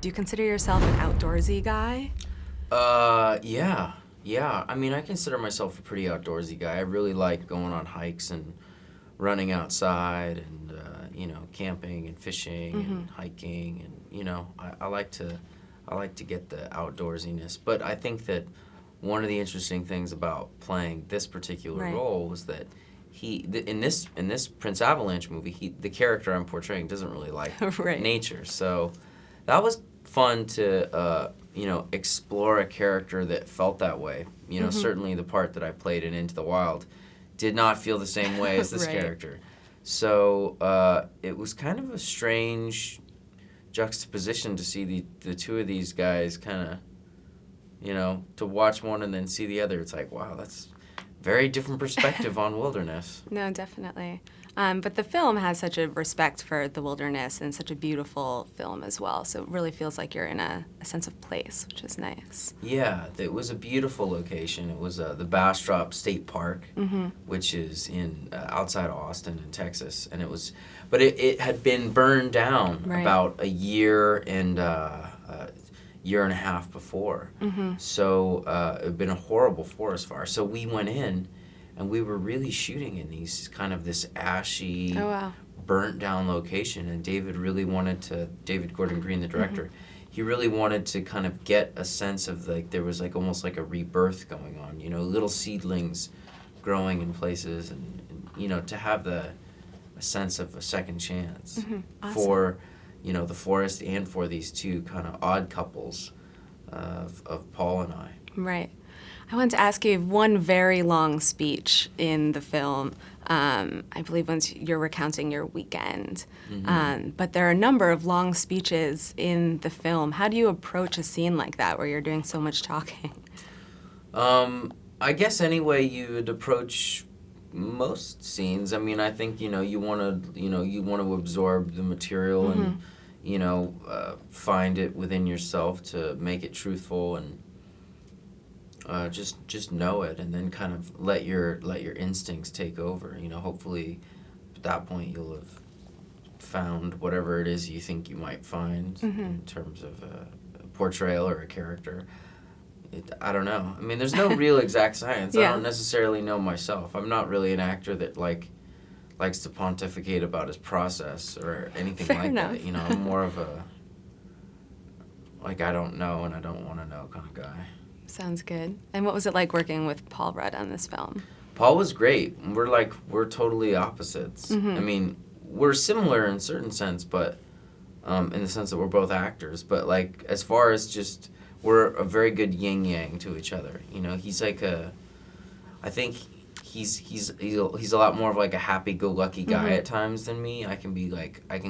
Do you consider yourself an outdoorsy guy? Yeah. Yeah. I mean, I consider myself a pretty outdoorsy guy. I really like going on hikes and running outside and, camping and fishing and hiking. And, I like to get the outdoorsiness. But I think that one of the interesting things about playing this particular role was that in this Prince Avalanche movie, the character I'm portraying doesn't really like nature. So that was fun to explore a character that felt that way. Certainly the part that I played in Into the Wild did not feel the same way as this character. So it was kind of a strange juxtaposition to see the two of these guys kind of, to watch one and then see the other. It's like, wow, that's very different perspective on wilderness. No, definitely. But the film has such a respect for the wilderness and such a beautiful film as well. So it really feels like you're in a sense of place, which is nice. Yeah, it was a beautiful location. It was the Bastrop State Park, which is in outside Austin in Texas, and it had been burned down about a year and a half before. So it had been a horrible forest fire. So we went in. And we were really shooting in this ashy, burnt down location. And David Gordon Green, the director, he really wanted to kind of get a sense of there was almost like a rebirth going on, little seedlings growing in places and to have a sense of a second chance for, the forest and for these two kind of odd couples of Paul and I. Right. I wanted to ask you one very long speech in the film. I believe once you're recounting your weekend. But there are a number of long speeches in the film. How do you approach a scene like that where you're doing so much talking? I guess any way you would approach most scenes. I mean, I think you want to absorb the material and find it within yourself to make it truthful and. Just know it, and then kind of let your instincts take over. Hopefully, at that point you'll have found whatever it is you think you might find in terms of a portrayal or a character. I don't know. I mean, there's no real exact science. I don't necessarily know myself. I'm not really an actor that likes to pontificate about his process or anything Fair like enough. that. I'm more of a I don't know and I don't want to know kind of guy. Sounds good. And what was it like working with Paul Rudd on this film? Paul was great. We're totally opposites. I mean, we're similar in a certain sense, but in the sense that we're both actors. But as far as just we're a very good yin yang to each other. He's I think he's a lot more of a happy-go-lucky guy at times than me. I can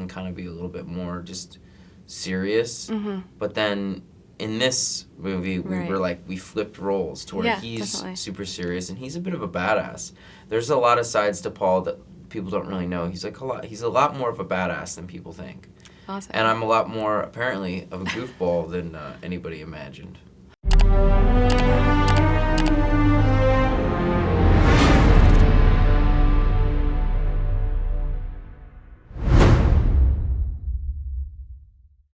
kind of be a little bit more just serious. But then. In this movie, we flipped roles to where he's definitely super serious and he's a bit of a badass. There's a lot of sides to Paul that people don't really know. He's a lot more of a badass than people think. Awesome. And I'm a lot more, apparently, of a goofball than anybody imagined.